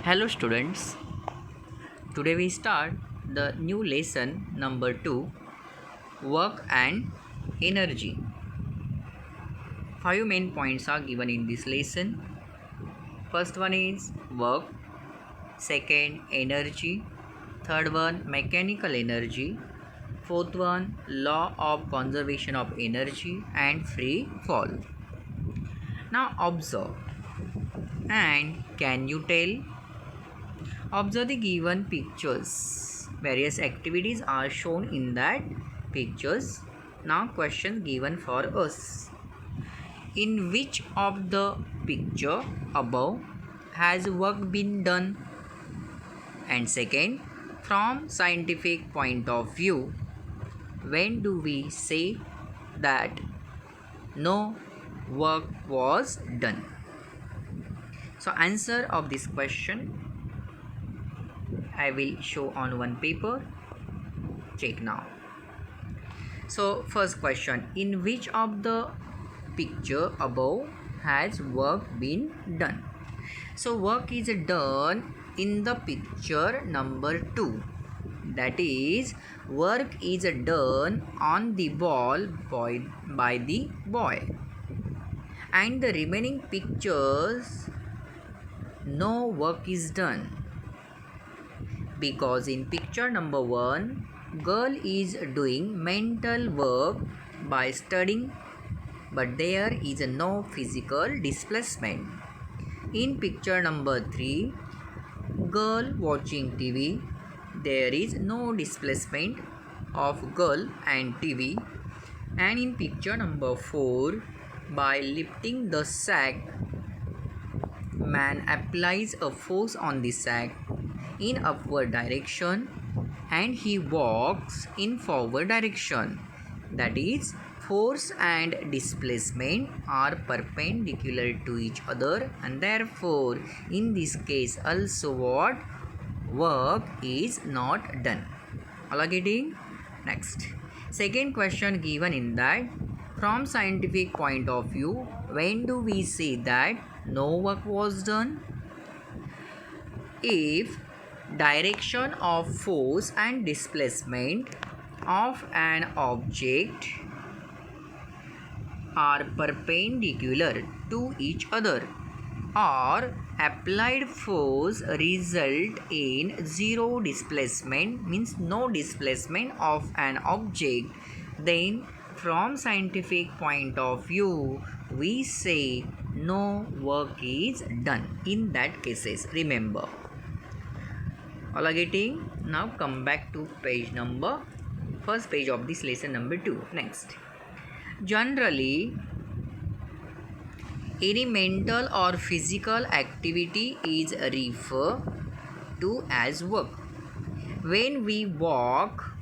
Hello students, today we start the new lesson number 2, work and energy. 5 main points are given in this lesson. First one is work, second energy, third one mechanical energy, fourth one law of conservation of energy and free fall. Now observe and can you tell? Observe the given pictures. Various activities are shown in that pictures. Now question given for us. In which of the picture above has work been done? And second, from scientific point of view, when do we say that no work was done? So answer of this question I will show on one paper. Check now. So first question, in which of the picture above has work been done? So work is done in the picture number 2. That is, work is done on the ball by the boy. And the remaining pictures, no work is done. Because in picture number 1, girl is doing mental work by studying, but there is no physical displacement. In picture number 3, girl watching TV, there is no displacement of girl and TV. And in picture number 4, by lifting the sack, man applies a force on the sack in upward direction and he walks in forward direction. That is, force and displacement are perpendicular to each other, and therefore in this case also what work is not done. All are getting? Next, second question given in that, from scientific point of view, when do we say that no work was done? If direction of force and displacement of an object are perpendicular to each other, or applied force result in zero displacement, means no displacement of an object, then from scientific point of view we say no work is done in that cases. Remember, all are getting? Now come back to first page of this lesson number 2. Next, generally any mental or physical activity is referred to as work. When we walk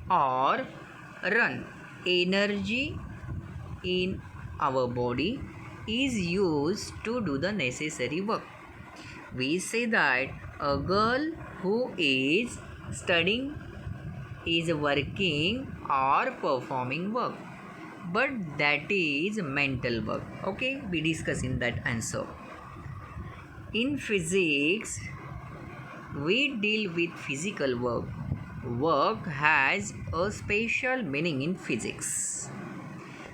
or run, energy in our body is used to do the necessary work. We say that a girl who is studying is working or performing work, but that is mental work. Okay, we discuss in that answer. In physics, we deal with physical work. Work has a special meaning in physics.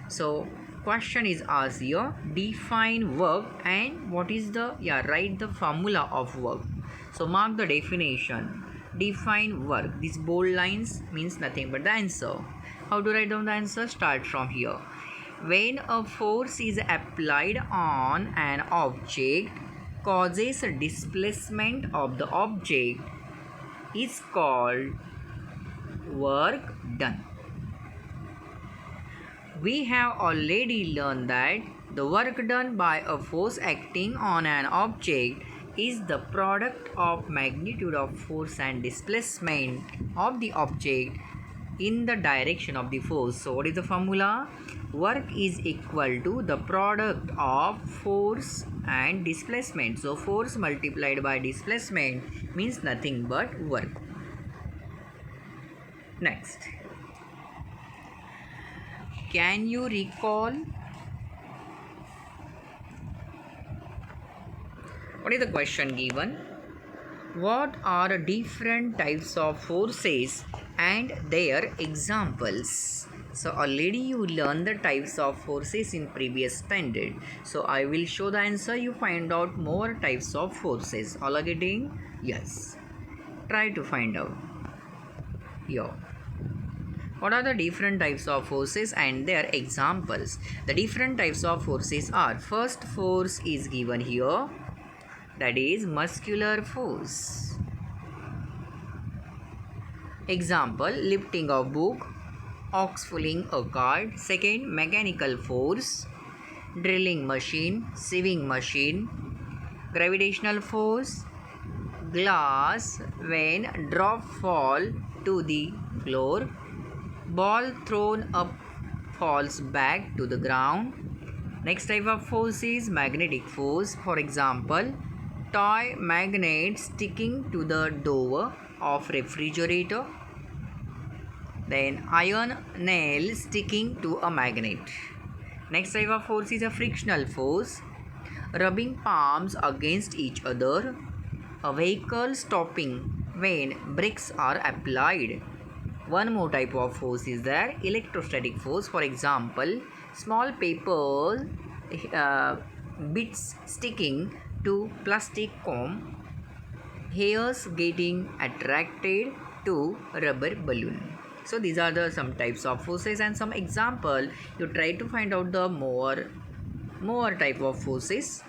So question is asked here, define work and what is the write the formula of work. So mark the definition. Define work. These bold lines means nothing but the answer. How to write down the answer? Start from here. When a force is applied on an object causes a displacement of the object is called work done. We have already learned that the work done by a force acting on an object is the product of magnitude of force and displacement of the object in the direction of the force. So what is the formula? Work is equal to the product of force and displacement. So force multiplied by displacement means nothing but work. Next, can you recall? What is the question given? What are different types of forces and their examples? So already you learned the types of forces in previous standard. So I will show the answer. You find out more types of forces. All are getting? Yes. Try to find out. Here. What are the different types of forces and their examples? The different types of forces are, first force is given here, that is muscular force. Example, lifting a book, ox pulling a cart. Second, mechanical force, drilling machine, sewing machine. Gravitational force, glass when drop fall to the floor. Ball thrown up falls back to the ground. Next type of force is magnetic force. For example, toy magnet sticking to the door of refrigerator. Then iron nail sticking to a magnet. Next type of force is a frictional force, rubbing palms against each other. A vehicle stopping when brakes are applied. One more type of force is there, electrostatic force. For example, small paper bits sticking to plastic comb, hairs getting attracted to rubber balloon. So these are the some types of forces and some example. You try to find out the more type of forces,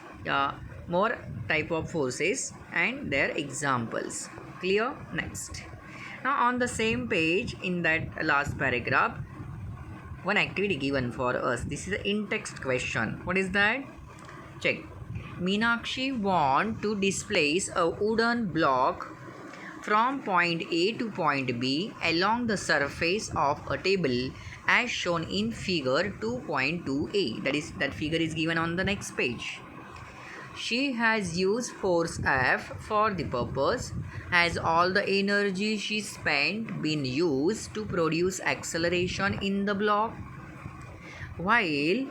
more type of forces and their examples. Clear? Next. Now on the same page in that last paragraph, one activity given for us. This is an in-text question. What is that? Check. Meenakshi want to displace a wooden block from point A to point B along the surface of a table as shown in figure 2.2a. That figure is given on the next page. She has used force F for the purpose. Has all the energy she spent been used to produce acceleration in the block? While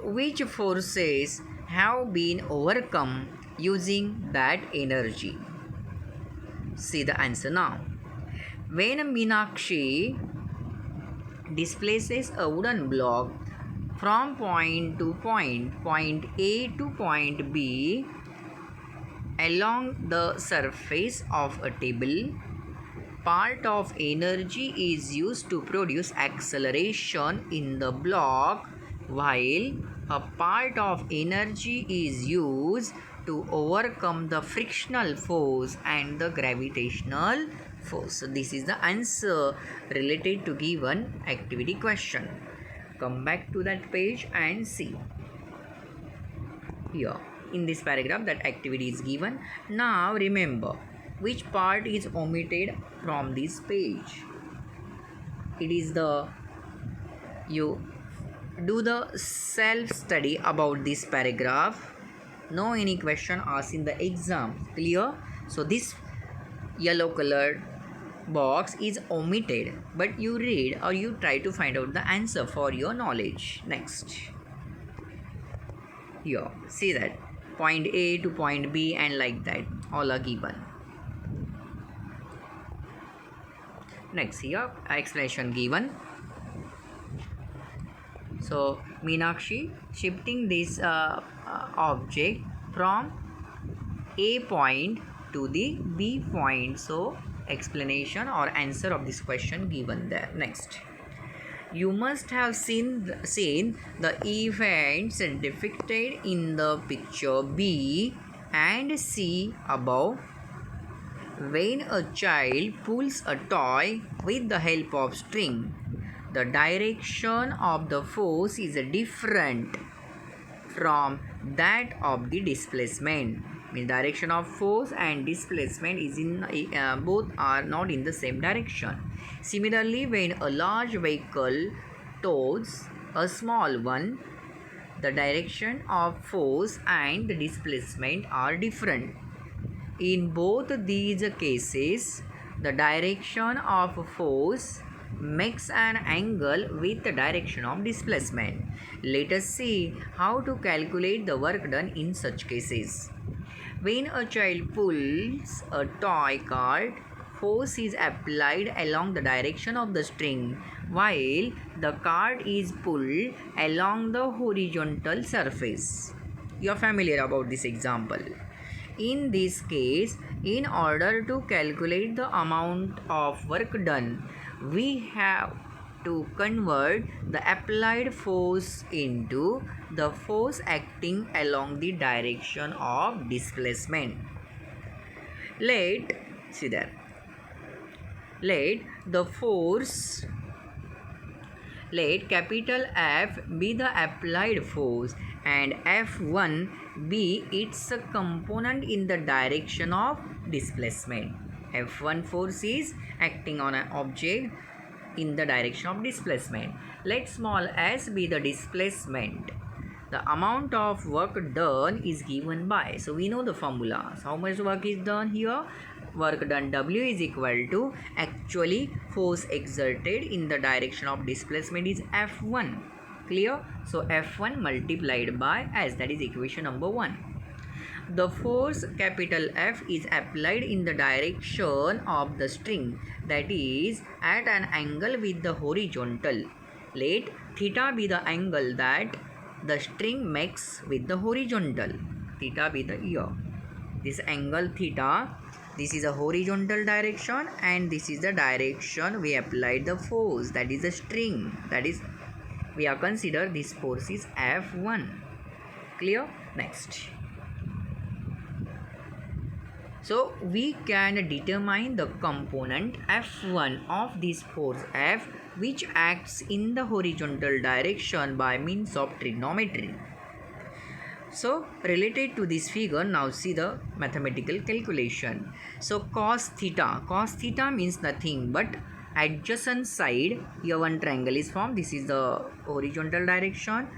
which forces have been overcome using that energy? See the answer now. When Meenakshi displaces a wooden block from point to point A to point B along the surface of a table, part of energy is used to produce acceleration in the block, while a part of energy is used to overcome the frictional force and the gravitational force. So this is the answer related to given activity question. Come back to that page and see. Here in this paragraph that activity is given. Now remember which part is omitted from this page. It is the, you do the self study about this paragraph. No any question asked in the exam. Clear? So this yellow colored box is omitted, but you read or you try to find out the answer for your knowledge. Next. Here, see that point A to point B and like that all are given. Next, here explanation given. So Meenakshi shifting this object from A point to the B point. So explanation or answer of this question given there. Next. You must have seen the events depicted in the picture B and C above. When a child pulls a toy with the help of string, the direction of the force is different from that of the displacement. Means direction of force and displacement is in both are not in the same direction. Similarly, when a large vehicle tows a small one, the direction of force and the displacement are different. In both these cases, the direction of force makes an angle with the direction of displacement. Let us see how to calculate the work done in such cases. When a child pulls a toy cart, force is applied along the direction of the string while the cart is pulled along the horizontal surface. You are familiar about this example. In this case, in order to calculate the amount of work done, we have to convert the applied force into the force acting along the direction of displacement. Let see there. Let the force let capital F be the applied force and F1 be its component in the direction of displacement. F1 force is acting on an object in the direction of displacement. Let small s be the displacement. The amount of work done is given by, so we know the formula. So how much work is done here? Work done W is equal to actually force exerted in the direction of displacement is F1. Clear? So F1 multiplied by S, that is equation number 1. The force capital F is applied in the direction of the string, that is at an angle with the horizontal. Let theta be the angle that the string makes with the horizontal. Theta be the here. This angle theta, this is a horizontal direction and this is the direction we applied the force, that is the string, that is we are consider this force is F1. Clear? Next. So we can determine the component F1 of this force F which acts in the horizontal direction by means of trigonometry. So related to this figure, now see the mathematical calculation. So cos theta means nothing but adjacent side. Here one triangle is formed. This is the horizontal direction,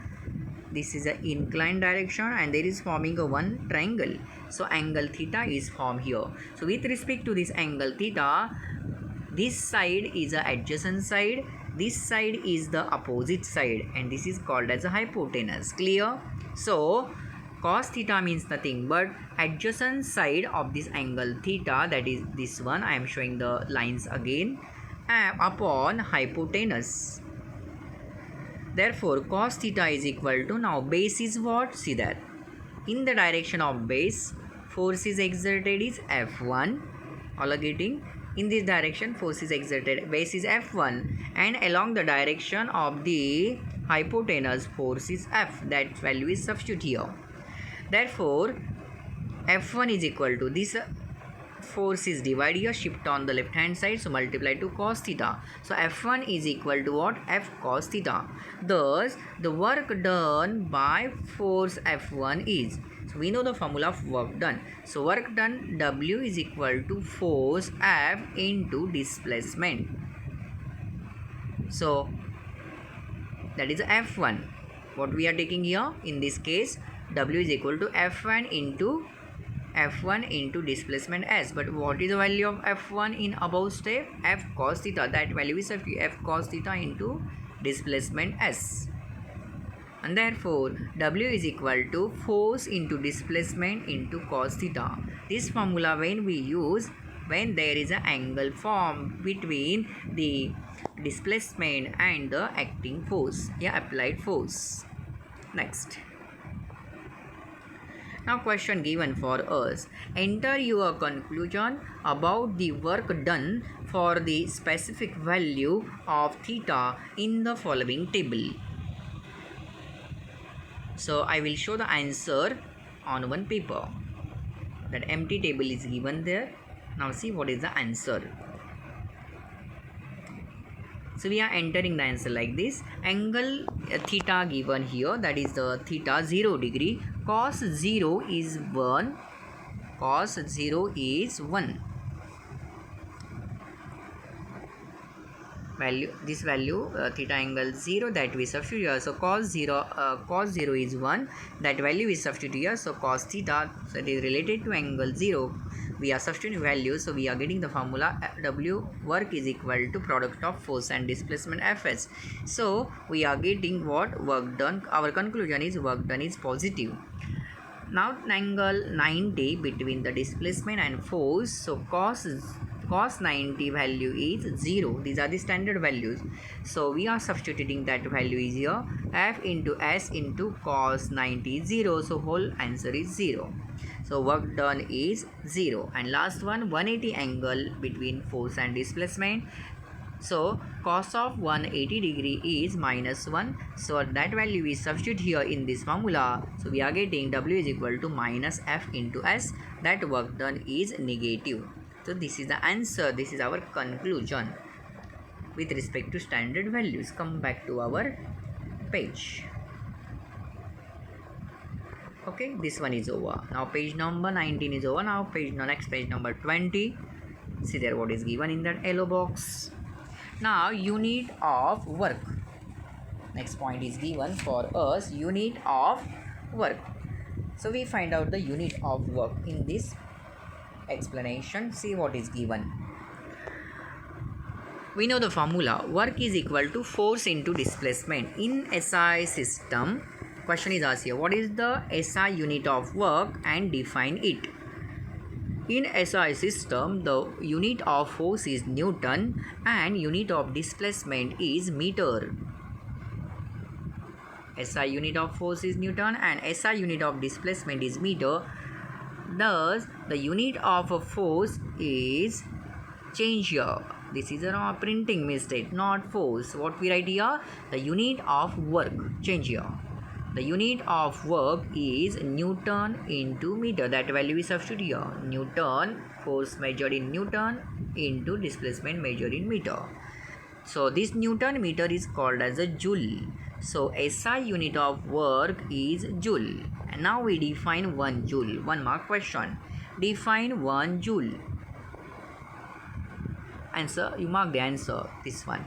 this is the inclined direction, and there is forming a one triangle. So angle theta is formed here. So with respect to this angle theta, this side is the adjacent side, this side is the opposite side, and this is called as a hypotenuse. Clear? So cos theta means nothing but adjacent side of this angle theta, that is this one. I am showing the lines again, upon hypotenuse. Therefore cos theta is equal to, now base is what? See that in the direction of base, force is exerted is F1. All are getting? In this direction force is exerted, base is F1, and along the direction of the hypotenuse force is F. That value is substitute here. Therefore F1 is equal to, this force is divided here, shift on the left hand side, so multiply to cos theta. So F1 is equal to what? F cos theta. Thus the work done by force F1 is, so we know the formula of work done. So work done W is equal to force F into displacement. So that is F1. What we are taking here in this case, W is equal to F1 into displacement S. But what is the value of F1 in above step? F cos theta. That value is F cos theta into displacement S. And therefore W is equal to force into displacement into cos theta. This formula when we use when there is an angle formed between the displacement and the acting force, applied force. Next. Now question given for us. Enter your conclusion about the work done for the specific value of theta in the following table. So I will show the answer on one paper. That empty table is given there. Now see what is the answer. So we are entering the answer like this. Angle theta given here, that is the theta 0 degree. Cos 0 is 1. Cos 0 is 1. Value, this value theta angle 0, that we substitute here. So cos 0 is 1. That value is substituted here. So cos theta, so it is related to angle 0. We are substituting values, so we are getting the formula W work is equal to product of force and displacement Fs. So we are getting what? Work done. Our conclusion is work done is positive. Now angle 90 between the displacement and force. So cos 90 value is 0. These are the standard values. So we are substituting that value is here. F into S into cos 90 is 0. So whole answer is 0. So work done is 0. And last one, 180 angle between force and displacement. So cos of 180 degree is -1. So that value is substitute here in this formula. So we are getting W is equal to minus F into S. That work done is negative. So this is the answer. This is our conclusion with respect to standard values. Come back to our page. Okay, this one is over. Now page number 19 is over. Now next page number 20. See there what is given in that yellow box. Now unit of work. Next point is given for us, unit of work. So we find out the unit of work in this explanation. See what is given. We know the formula. Work is equal to force into displacement. In SI system, question is asked here, what is the SI unit of work and define it. In SI system, the unit of force is Newton and unit of displacement is meter. SI unit of force is Newton and SI unit of displacement is meter. Thus, the unit of a force is change here. This is a printing mistake, not force. What we write here? The unit of work. Change here. The unit of work is Newton into meter. That value is substitute here. Newton, force measured in Newton into displacement measured in meter. So this Newton meter is called as a joule. So SI unit of work is joule. And now we define 1 joule. 1 mark question. Define 1 joule. Answer, you mark the answer. This one.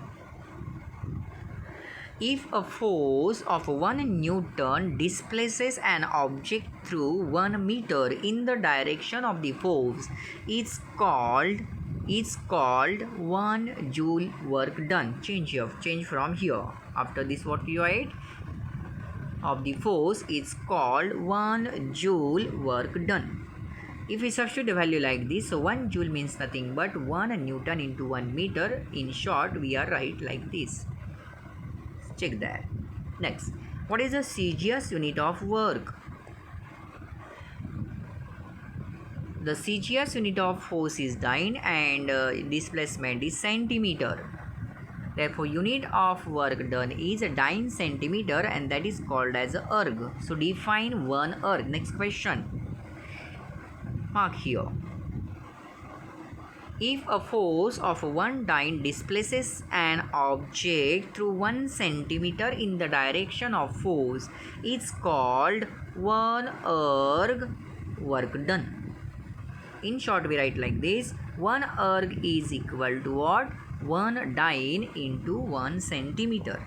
If a force of 1 Newton displaces an object through 1 meter in the direction of the force, it's called 1 joule work done. Change from here. After this, what you write? Of the force is called 1 joule work done. If we substitute the value like this, so 1 joule means nothing but 1 Newton into 1 meter. In short, we are right like this. Check that. Next, what is the CGS unit of work? The CGS unit of force is dyne and displacement is centimeter. Therefore, unit of work done is dyne centimeter and that is called as erg. So define 1 erg. Next question. Mark here. If a force of 1 dyne displaces an object through 1 centimeter in the direction of force, it's called 1 erg work done. In short, we write like this. 1 erg is equal to what? 1 dyne into 1 centimeter.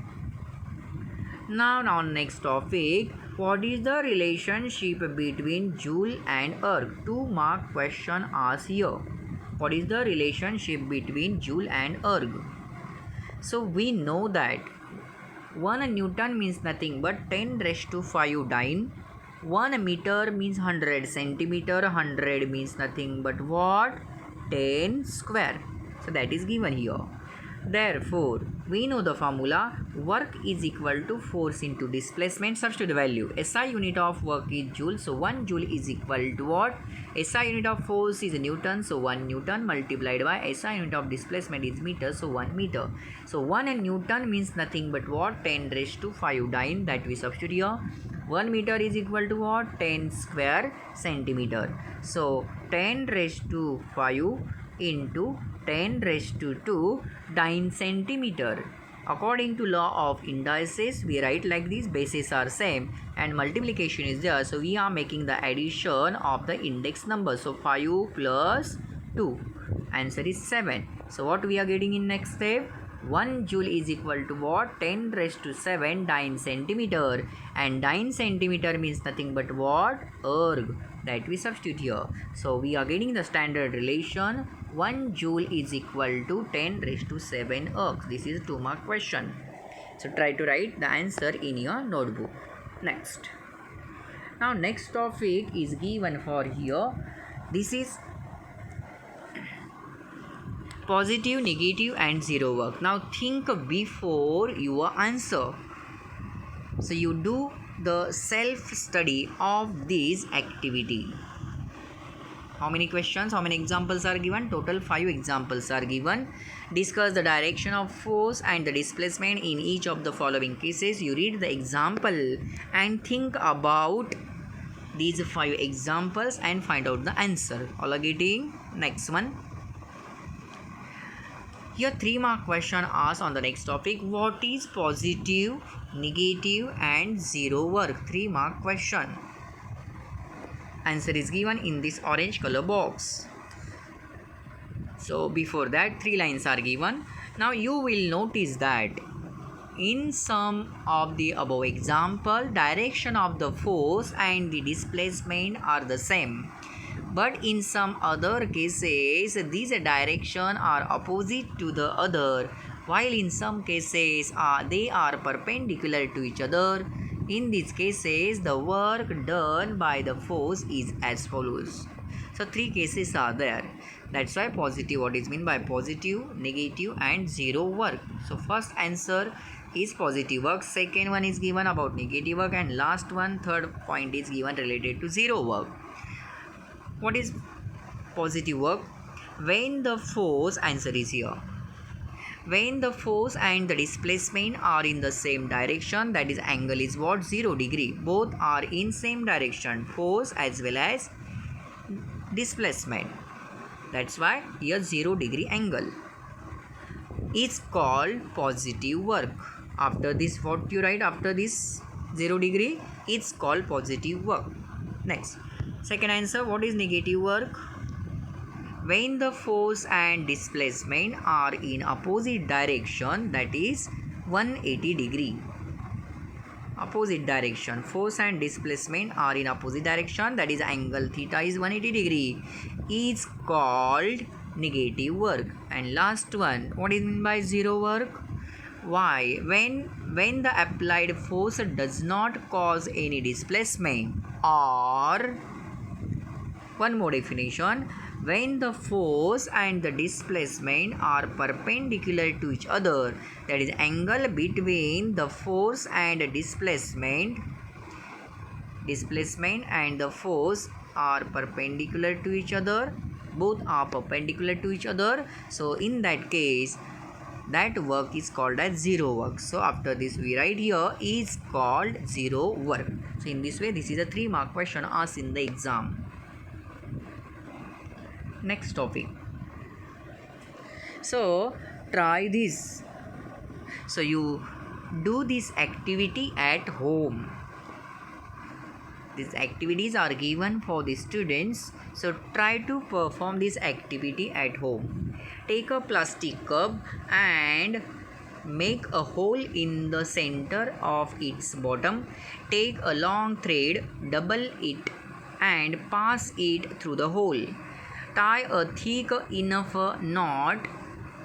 Now next topic. What is the relationship between joule and erg? 2 mark question asked here. What is the relationship between joule and erg? So we know that 1 Newton means nothing but 10 raised to 5 dyne. 1 meter means 100 centimeter. 100 means nothing but what? 10 square. So that is given here. Therefore, we know the formula. Work is equal to force into displacement. Substitute the value. SI unit of work is joule. So 1 joule is equal to what? SI unit of force is Newton. So 1 Newton multiplied by SI unit of displacement is meter. So 1 meter. So 1 Newton means nothing but what? 10 raised to 5 dyne. That we substitute here. 1 meter is equal to what? 10 square centimeter. So 10 raised to 5 into 10 raised to 2 dyne centimeter. According to law of indices, we write like this. Bases are same and multiplication is there. So we are making the addition of the index number. So 5 plus 2. Answer is 7. So what we are getting in next step? 1 joule is equal to what? 10 raised to 7 dyne centimeter. And dyne centimeter means nothing but what? Erg. That we substitute here. So we are getting the standard relation. 1 joule is equal to 10 raised to 7 ergs. This is a 2 mark question. So try to write the answer in your notebook. Next. Now next topic is given for here. This is positive, negative and zero work. Now think before your answer. So you do the self study of this activity. How many questions, how many examples are given? Total 5 examples are given. Discuss the direction of force and the displacement in each of the following cases. You read the example and think about these 5 examples and find out the answer. All are getting? Next one. Here 3 mark question asked on the next topic. What is positive, negative and zero work? 3 mark question. Answer is given in this orange color box. So before that 3 lines are given. Now you will notice that in some of the above example, direction of the force and the displacement are the same. But in some other cases, these direction are opposite to the other, while in some cases they are perpendicular to each other. In these cases, the work done by the force is as follows. So 3 cases are there. That's why positive, what is meant by positive, negative and zero work. So first answer is positive work, second one is given about negative work, and last one, third point is given related to zero work. What is positive work? When the force, answer is here, when the force and the displacement are in the same direction, that is angle is what? 0 degree. Both are in same direction, force as well as displacement. That's why here 0 degree angle is called positive work. After this, what you write after this 0 degree? It's called positive work. Next, second answer, what is negative work? When the force and displacement are in opposite direction, that is 180 degree. Opposite direction, force and displacement are in opposite direction, that is angle theta is 180 degree, is called negative work. And last one, what is meant by zero work? Why? When the applied force does not cause any displacement, or one more definition, when the force and the displacement are perpendicular to each other, that is angle between the force and displacement and the force are perpendicular to each other, both are perpendicular to each other. So in that case, that work is called as zero work. So after this we write here is called zero work. So in this way, this is a 3 mark question asked in the exam. Next topic. So try this. So you do this activity at home. These activities are given for the students. So try to perform this activity at home. Take a plastic cup and make a hole in the center of its bottom. Take a long thread, double it and pass it through the hole. Tie a thick enough knot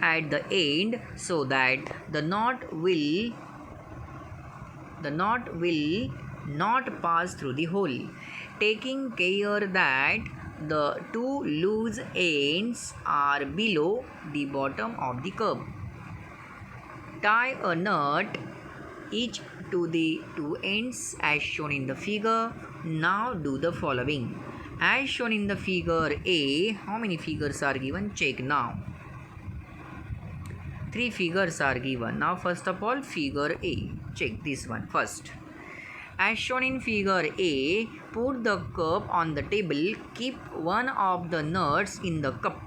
at the end so that the knot will not pass through the hole, taking care that the 2 loose ends are below the bottom of the cup. Tie a knot each to the 2 ends as shown in the figure. Now do the following. As shown in the figure A, how many figures are given? Check now. 3 figures are given. Now first of all, figure A. Check this one first. As shown in figure A, put the cup on the table, keep one of the nuts in the cup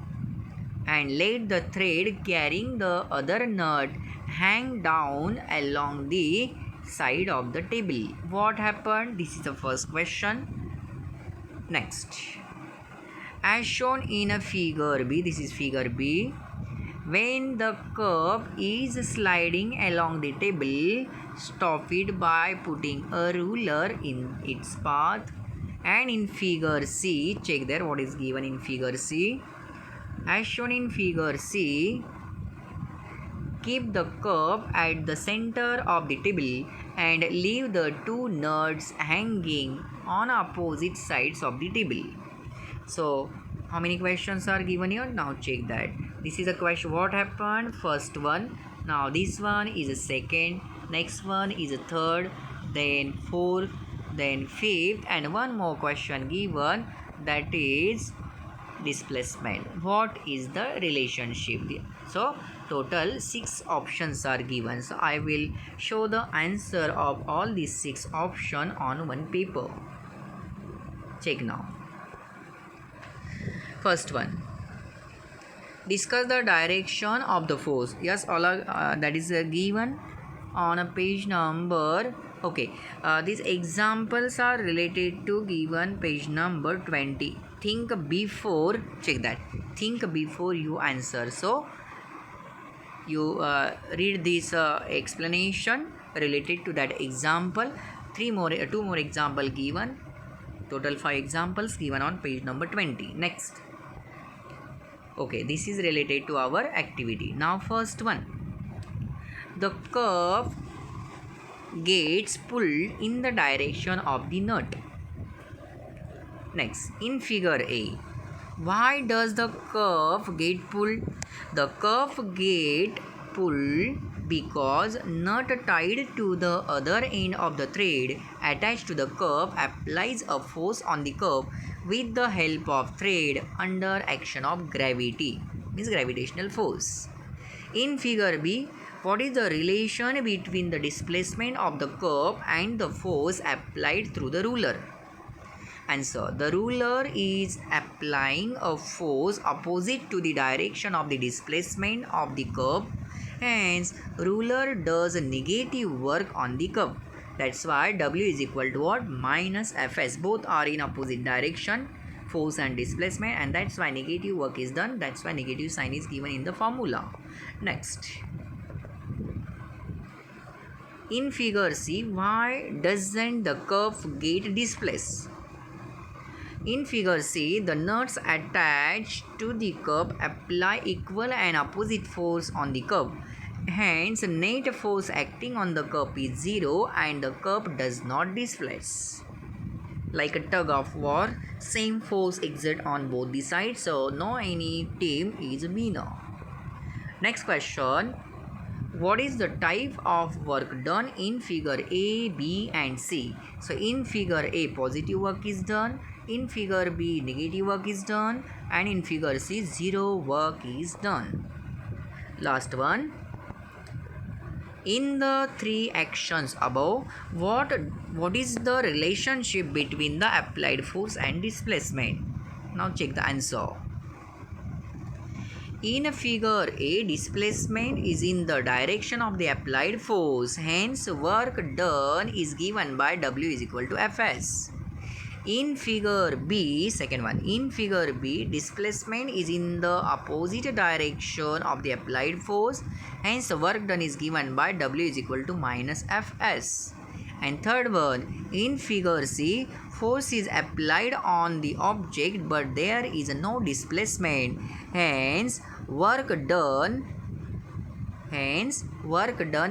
and let the thread carrying the other nut hang down along the side of the table. What happened? This is the first question. Next, as shown in a figure B, this is figure B, when the cup is sliding along the table, stop it by putting a ruler in its path. And in figure C, check there what is given in figure C. As shown in figure C, Keep the curve at the center of the table and leave the two nuts hanging on opposite sides of the table. So, how many questions are given here? Now check that. This is a question. What happened? First one. Now this one is a second. Next one is a third. Then fourth. Then fifth. And one more question given. That is displacement. What is the relationship? So total 6 options are given. So I will show the answer of all these 6 options on one paper. Check now. First one. Discuss the direction of the force. Yes, all are, that is given on a page number. Okay, these examples are related to given page number 20. Think before, check that. Think before you answer. So you read this explanation related to that example. Two more example given. Total 5 examples given on page number 20. Next. Okay, this is related to our activity. Now first one. The curve gets pulled in the direction of the nut. Next, in figure A, why does the curve get pulled? The curve get pulled because nut tied to the other end of the thread attached to the curve applies a force on the curve with the help of thread under action of gravity, means gravitational force. In figure B, what is the relation between the displacement of the curve and the force applied through the ruler? Answer. The ruler is applying a force opposite to the direction of the displacement of the curve. Hence, ruler does negative work on the curve. That's why W is equal to what? Minus Fs. Both are in opposite direction, force and displacement, and that's why negative work is done. That's why negative sign is given in the formula. Next. In figure C, why doesn't the curve get displaced? In figure C, the nuts attached to the curve apply equal and opposite force on the curve. Hence, net force acting on the curve is 0 and the curve does not displace. Like a tug of war, same force exert on both the sides, so no any team is winner. Next question. What is the type of work done in figure A, B and C? So in figure A, positive work is done. In figure B, negative work is done. And in figure C, zero work is done. Last one. In the 3 actions above, what is the relationship between the applied force and displacement? Now check the answer. In figure A, displacement is in the direction of the applied force. Hence, work done is given by W is equal to Fs. In figure B, second one, in figure B, displacement is in the opposite direction of the applied force. Hence, work done is given by W is equal to minus Fs. And third one, in figure C, force is applied on the object but there is no displacement. Hence, work done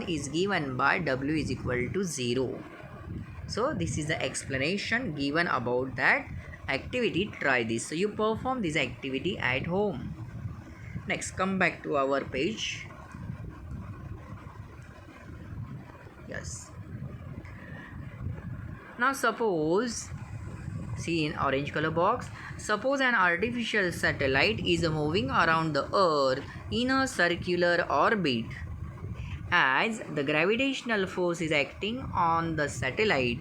is given by W is equal to 0. So this is the explanation given about that activity. Try this. So you perform this activity at home. Next, come back to our page. Yes. Now suppose, see in orange color box, suppose an artificial satellite is moving around the earth in a circular orbit. As the gravitational force is acting on the satellite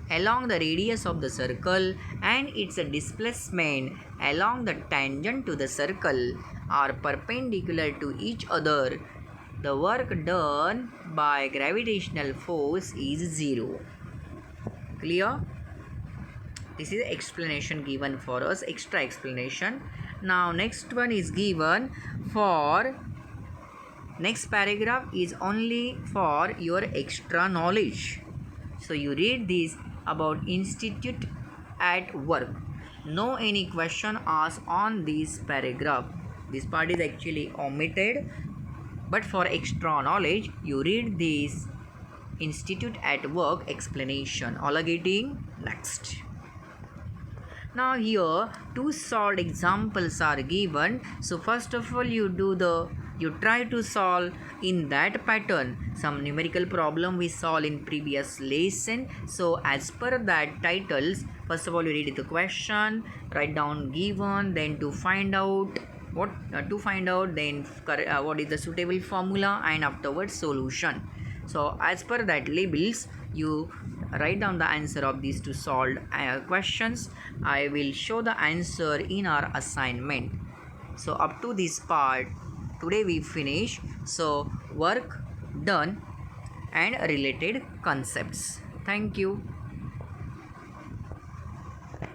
along the radius of the circle and its displacement along the tangent to the circle are perpendicular to each other, the work done by gravitational force is 0. Clear? This is explanation given for us, extra explanation. Now next one is given for, next paragraph is only for your extra knowledge. So you read this about institute at work. No any question asked on this paragraph. This part is actually omitted. But for extra knowledge, you read this Institute at Work explanation. All are getting next. Now here two solved examples are given. So first of all you try to solve in that pattern some numerical problem we solved in previous lesson. So as per that titles, first of all you read the question, write down given, then to find out what what is the suitable formula, and afterwards solution. So as per that labels you write down the answer of these two solved questions. I will show the answer in our assignment. So up to this part today we finish. So work done and related concepts. Thank you.